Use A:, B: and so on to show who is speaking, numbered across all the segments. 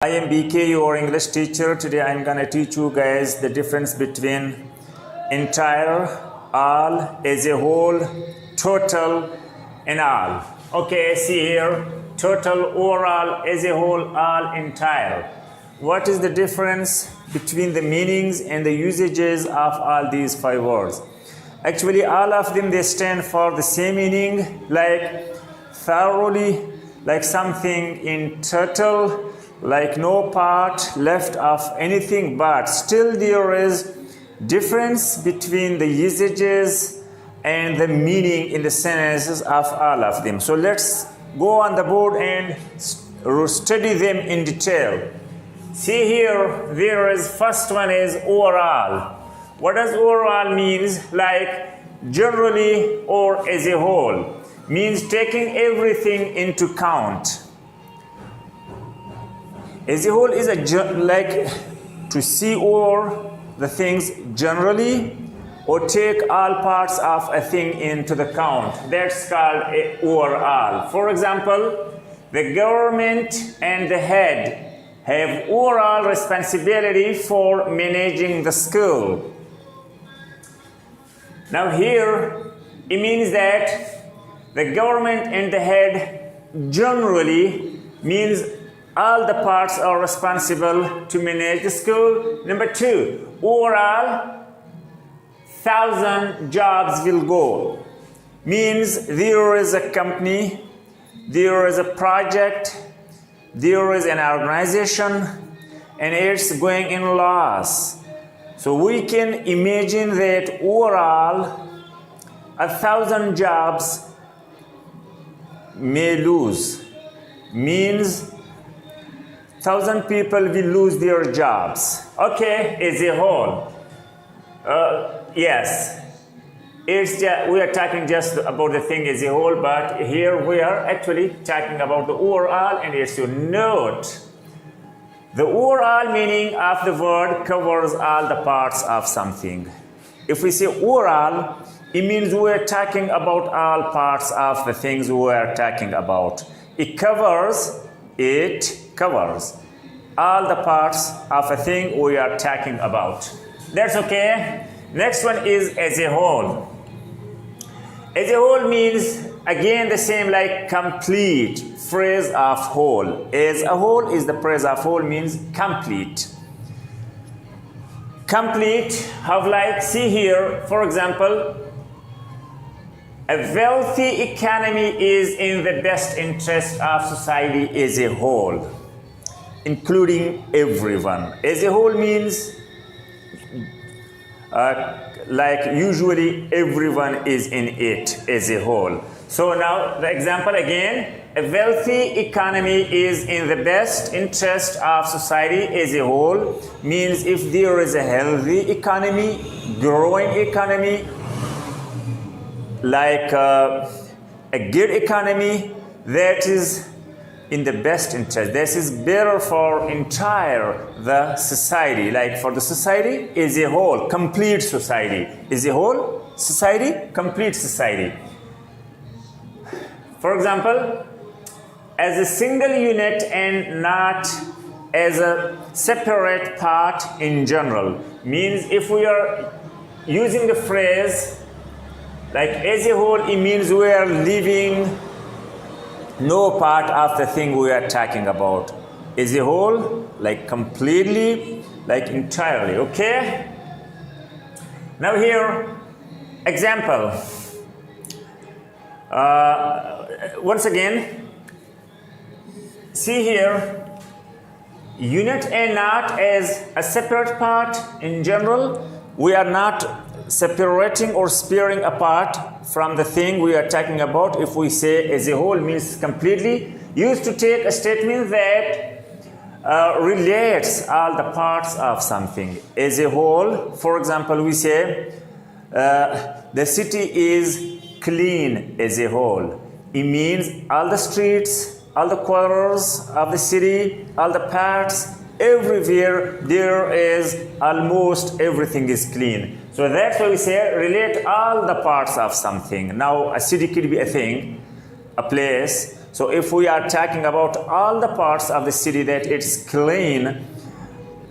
A: I am BK, your English teacher. Today I'm gonna teach you guys the difference between entire, all, as a whole, total, and all. Okay, see here, total, overall, as a whole, all, entire. What is the difference between the meanings and the usages of all these 5 words? Actually, all of them, they stand for the same meaning, like thoroughly, like something in total, like no part left of anything, but still there is difference between the usages and the meaning in the sentences of all of them. So let's go on the board and study them in detail. See here, there is first one is overall. What does overall means? Like generally or as a whole. Means taking everything into count. As a whole is like to see over the things generally or take all parts of a thing into the count. That's called a overall. For example, the government and the head have overall responsibility for managing the school. Now here, it means that the government and the head generally means all the parts are responsible to manage the school. Number 2, overall, 1,000 jobs will go. Means there is a company, there is a project, there is an organization, and it's going in loss. So we can imagine that overall, 1,000 jobs may lose. Means 1,000 people will lose their jobs. Okay, as a whole. Yes, we are talking just about the thing as a whole, but here we are actually talking about the overall, and it's to note the overall meaning of the word covers all the parts of something. If we say overall, it means we are talking about all parts of the things we are talking about. It covers all the parts of a thing we are talking about. That's okay. Next one is as a whole. As a whole means, again, the same like complete, phrase of whole. As a whole is the phrase of whole means complete. Complete, how like, see here, for example, a wealthy economy is in the best interest of society as a whole, including everyone. As a whole means like usually everyone is in it as a whole. So now the example again, a wealthy economy is in the best interest of society as a whole, means if there is a healthy economy, growing economy, like a good economy, that is in the best interest. This is better for entire the society, like for the society as a whole, complete society. As a whole, society, complete society. For example, as a single unit and not as a separate part in general. Means if we are using the phrase like as a whole, it means we are leaving no part of the thing we are talking about. As a whole, like completely, like entirely, okay? Now here, example. Once again, see here, unit and not as a separate part in general. We are not separating or sparing apart from the thing we are talking about. If we say as a whole means completely, used to take a statement that relates all the parts of something. As a whole, for example, we say the city is clean as a whole. It means all the streets, all the corners of the city, all the parts, everywhere there is almost everything is clean. So that's why we say relate all the parts of something. Now a city could be a thing, a place, So if we are talking about all the parts of the city that it's clean,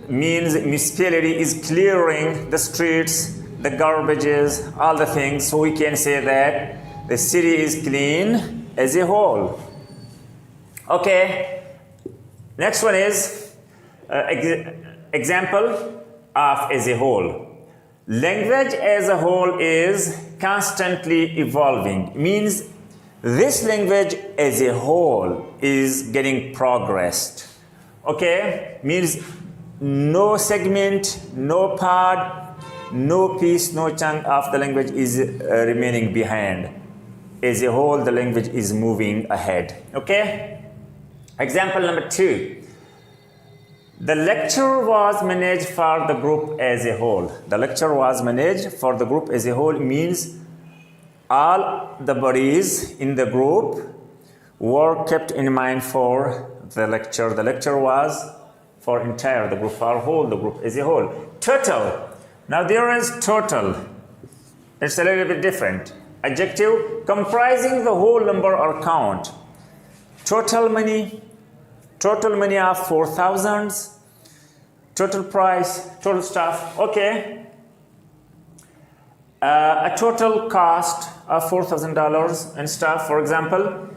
A: means municipality is clearing the streets, the garbages, all the things. So we can say that the city is clean as a whole. Okay, next one is example of as a whole. Language as a whole is constantly evolving. Means this language as a whole is getting progressed. Okay, means no segment, no part, no piece, no chunk of the language is remaining behind. As a whole, the language is moving ahead. Okay? Example number 2. The lecture was managed for the group as a whole. The lecture was managed for the group as a whole means all the bodies in the group were kept in mind for the lecture. The lecture was for entire the group, for whole the group as a whole. Total. Now there is total. It's a little bit different. Adjective comprising the whole number or count. Total money of 4,000. Total price, total stuff. Okay. A total cost of $4,000 and stuff. For example,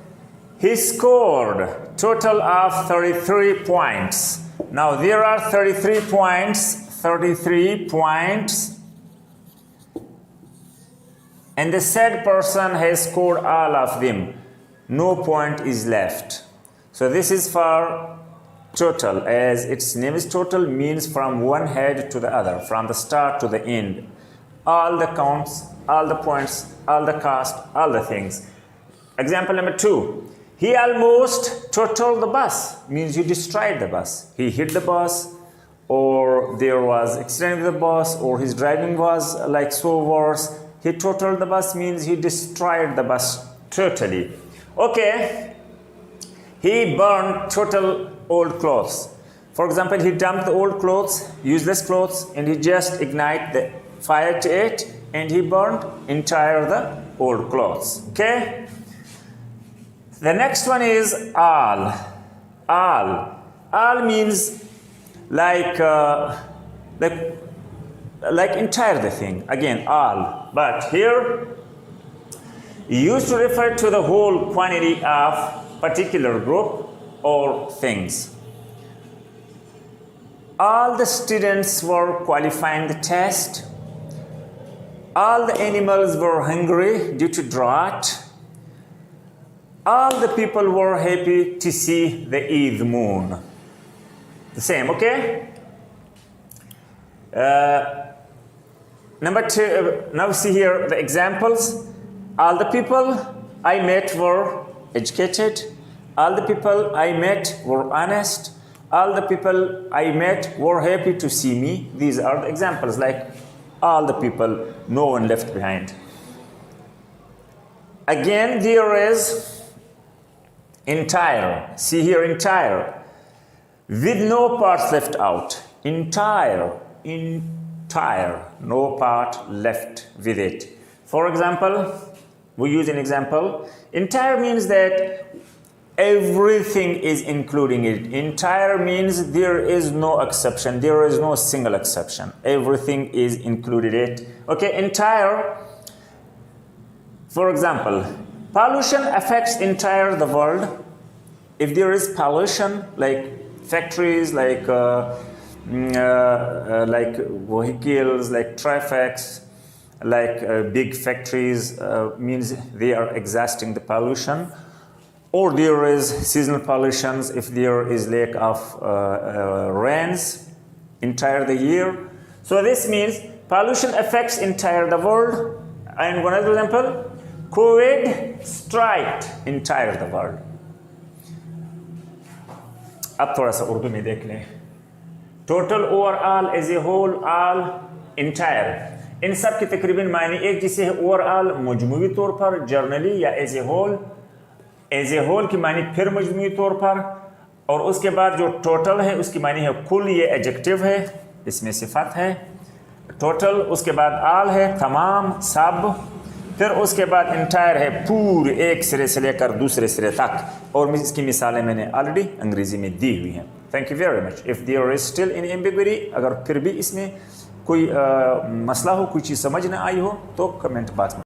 A: he scored total of 33 points. Now there are 33 points, and the said person has scored all of them. No point is left. So this is for total, as its name is total, means from one head to the other, from the start to the end. All the counts, all the points, all the cost, all the things. Example number 2. He almost totaled the bus, means he destroyed the bus. He hit the bus, or there was accident with the bus, or his driving was like so worse. He totaled the bus means he destroyed the bus totally. Okay. He burned total old clothes. For example, he dumped the old clothes, useless clothes, and he just ignite the fire to it, and he burned entire the old clothes. Okay. The next one is all. All means like entire the thing. Again, all. But here, used to refer to the whole quantity of particular group or things. All the students were qualifying the test. All the animals were hungry due to drought. All the people were happy to see the Eid moon. The same, okay? Number 2, now see here the examples. All the people I met were educated. All the people I met were honest. All the people I met were happy to see me. These are the examples, like all the people, no one left behind. Again, there is entire. See here, entire. With no parts left out. Entire. No part left with it. For example, we use an example. Entire means that everything is including it. Entire means there is no exception. There is no single exception. Everything is included it. Okay, entire. For example, pollution affects entire the world. If there is pollution, like factories, like vehicles, like traffics, like big factories, means they are exhausting the pollution. Or there is seasonal pollutions if there is lack of rains entire the year. So this means pollution affects entire the world. And one other example, COVID striked entire the world. अब थोड़ा सा उर्दू में देख लें. Total, overall, as a whole, all, entire. इन सब की तकरीबन मायने एक जैसे है. ओवरऑल मजमूई तौर पर, जर्नली या as a whole. As a whole की मायने फिर मजमूई तौर पर, और उसके बाद जो टोटल है उसकी मायने है कुल. ये एडजेक्टिव है, इसमें सिफत है टोटल. उसके बाद आल है तमाम, सब. फिर उसके बाद इंटायर है पूरे एक सिरे से लेकर दूसरे सिरे तक, और इसकी मिसालें मैंने ऑलरेडी अंग्रेज़ी में दी हुई हैं। Thank you very much. If there is still in ambiguity, अगर फिर भी इसमें कोई मसला हो, कोई चीज़ समझ ना आई हो, तो कमेंट बॉक्स में